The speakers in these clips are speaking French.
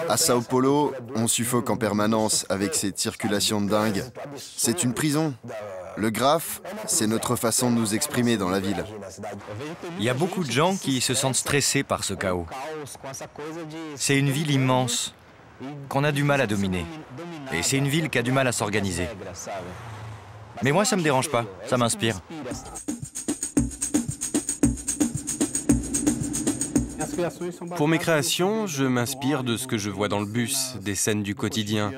À Sao Paulo, on suffoque en permanence avec cette circulation de dingue. C'est une prison. Le graphe, c'est notre façon de nous exprimer dans la ville. Il y a beaucoup de gens qui se sentent stressés par ce chaos. C'est une ville immense, qu'on a du mal à dominer. Et c'est une ville qui a du mal à s'organiser. Mais moi, ça me dérange pas, ça m'inspire. Pour mes créations, je m'inspire de ce que je vois dans le bus, des scènes du quotidien.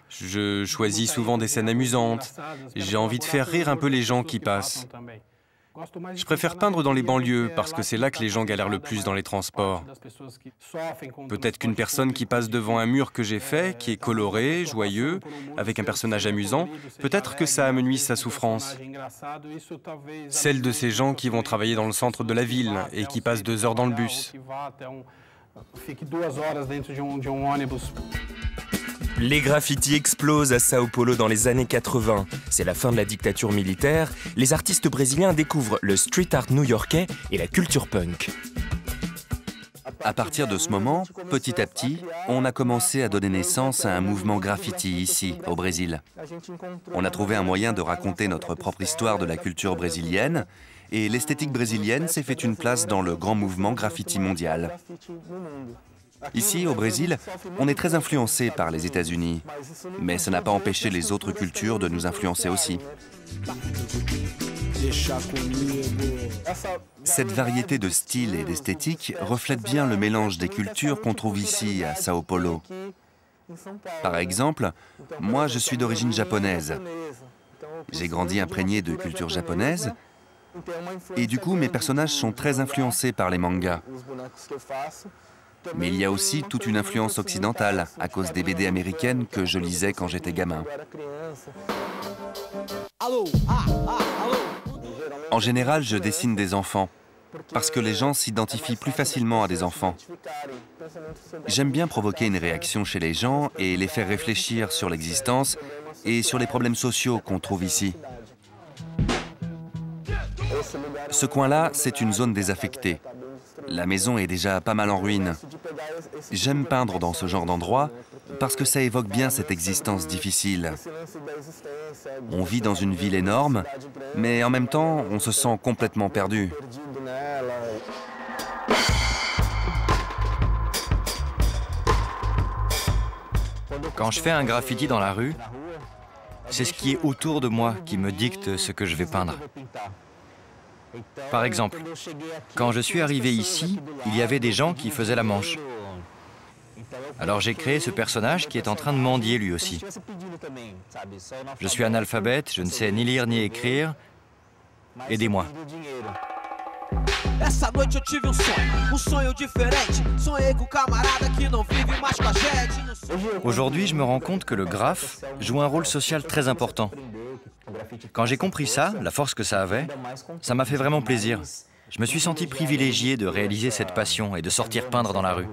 Je choisis souvent des scènes amusantes. J'ai envie de faire rire un peu les gens qui passent. Je préfère peindre dans les banlieues parce que c'est là que les gens galèrent le plus dans les transports. Peut-être qu'une personne qui passe devant un mur que j'ai fait, qui est coloré, joyeux, avec un personnage amusant, peut-être que ça amenuise sa souffrance. Celle de ces gens qui vont travailler dans le centre de la ville et qui passent 2 heures dans le bus. Les graffitis explosent à Sao Paulo dans les années 80. C'est la fin de la dictature militaire. Les artistes brésiliens découvrent le street art new-yorkais et la culture punk. À partir de ce moment, petit à petit, on a commencé à donner naissance à un mouvement graffiti ici, au Brésil. On a trouvé un moyen de raconter notre propre histoire de la culture brésilienne et l'esthétique brésilienne s'est fait une place dans le grand mouvement graffiti mondial. Ici, au Brésil, on est très influencé par les États-Unis, mais ça n'a pas empêché les autres cultures de nous influencer aussi. Cette variété de styles et d'esthétique reflète bien le mélange des cultures qu'on trouve ici, à Sao Paulo. Par exemple, moi, je suis d'origine japonaise. J'ai grandi imprégné de culture japonaise, et du coup, mes personnages sont très influencés par les mangas. Mais il y a aussi toute une influence occidentale, à cause des BD américaines que je lisais quand j'étais gamin. En général, je dessine des enfants, parce que les gens s'identifient plus facilement à des enfants. J'aime bien provoquer une réaction chez les gens et les faire réfléchir sur l'existence et sur les problèmes sociaux qu'on trouve ici. Ce coin-là, c'est une zone désaffectée. La maison est déjà pas mal en ruine. J'aime peindre dans ce genre d'endroit parce que ça évoque bien cette existence difficile. On vit dans une ville énorme, mais en même temps, on se sent complètement perdu. Quand je fais un graffiti dans la rue, c'est ce qui est autour de moi qui me dicte ce que je vais peindre. Par exemple, quand je suis arrivé ici, il y avait des gens qui faisaient la manche. Alors j'ai créé ce personnage qui est en train de mendier lui aussi. Je suis analphabète, je ne sais ni lire ni écrire. Aidez-moi. Aujourd'hui, je me rends compte que le graphe joue un rôle social très important. Quand j'ai compris ça, la force que ça avait, ça m'a fait vraiment plaisir. Je me suis senti privilégié de réaliser cette passion et de sortir peindre dans la rue.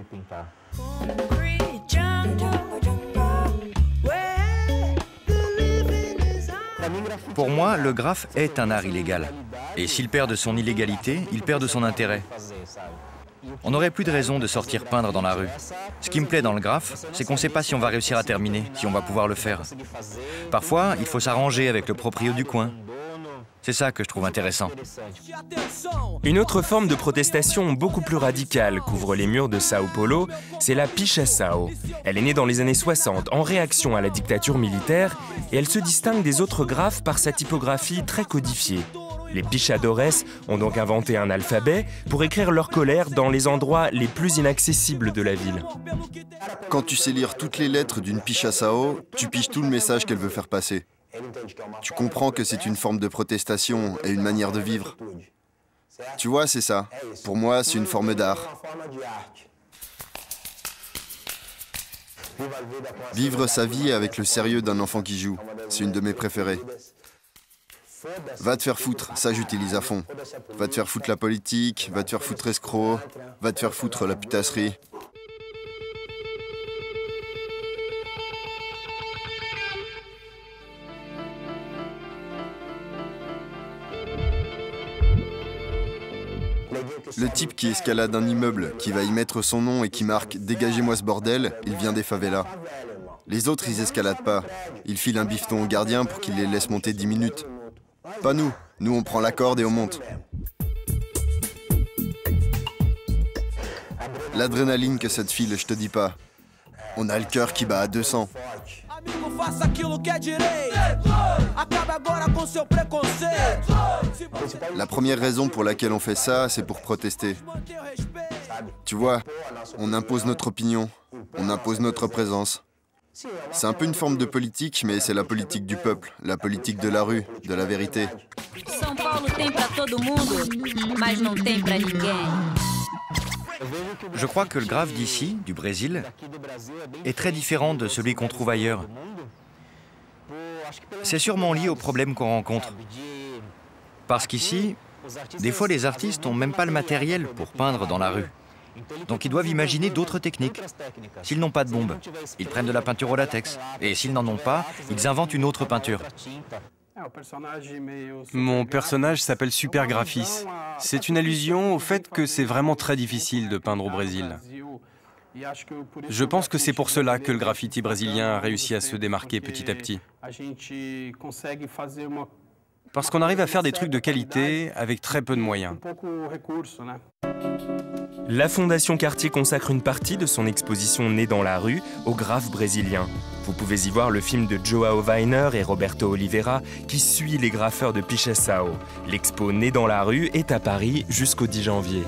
Pour moi, le graphe est un art illégal. Et s'il perd de son illégalité, il perd de son intérêt. On n'aurait plus de raison de sortir peindre dans la rue. Ce qui me plaît dans le graphe, c'est qu'on ne sait pas si on va réussir à terminer, si on va pouvoir le faire. Parfois, il faut s'arranger avec le proprio du coin. C'est ça que je trouve intéressant. Une autre forme de protestation beaucoup plus radicale couvre les murs de Sao Paulo, c'est la pichação. Elle est née dans les années 60 en réaction à la dictature militaire et elle se distingue des autres graphes par sa typographie très codifiée. Les pichadores ont donc inventé un alphabet pour écrire leur colère dans les endroits les plus inaccessibles de la ville. Quand tu sais lire toutes les lettres d'une pichação, tu piges tout le message qu'elle veut faire passer. Tu comprends que c'est une forme de protestation et une manière de vivre. Tu vois, c'est ça. Pour moi, c'est une forme d'art. Vivre sa vie avec le sérieux d'un enfant qui joue, c'est une de mes préférées. Va te faire foutre, ça j'utilise à fond. Va te faire foutre la politique, va te faire foutre escroc, va te faire foutre la putasserie. Le type qui escalade un immeuble, qui va y mettre son nom et qui marque « Dégagez-moi ce bordel », il vient des favelas. Les autres, ils escaladent pas. Ils filent un bifton au gardien pour qu'il les laisse monter 10 minutes. Pas nous. Nous, on prend la corde et on monte. L'adrénaline que ça te file, je te dis pas. On a le cœur qui bat à 200. La première raison pour laquelle on fait ça, c'est pour protester. Tu vois, on impose notre opinion, on impose notre présence. C'est un peu une forme de politique, mais c'est la politique du peuple, la politique de la rue, de la vérité. São Paulo tem pra todo mundo, mas não tem pra ninguém. Je crois que le graphe d'ici, du Brésil, est très différent de celui qu'on trouve ailleurs. C'est sûrement lié aux problèmes qu'on rencontre. Parce qu'ici, des fois les artistes n'ont même pas le matériel pour peindre dans la rue. Donc ils doivent imaginer d'autres techniques. S'ils n'ont pas de bombe, ils prennent de la peinture au latex. Et s'ils n'en ont pas, ils inventent une autre peinture. Mon personnage s'appelle Super Graphis. C'est une allusion au fait que c'est vraiment très difficile de peindre au Brésil. Je pense que c'est pour cela que le graffiti brésilien a réussi à se démarquer petit à petit. Parce qu'on arrive à faire des trucs de qualité avec très peu de moyens. La Fondation Cartier consacre une partie de son exposition Né dans la rue au graphe brésilien. Vous pouvez y voir le film de João Weiner et Roberto Oliveira qui suit les graffeurs de Pichaçao. L'expo Né dans la rue est à Paris jusqu'au 10 janvier.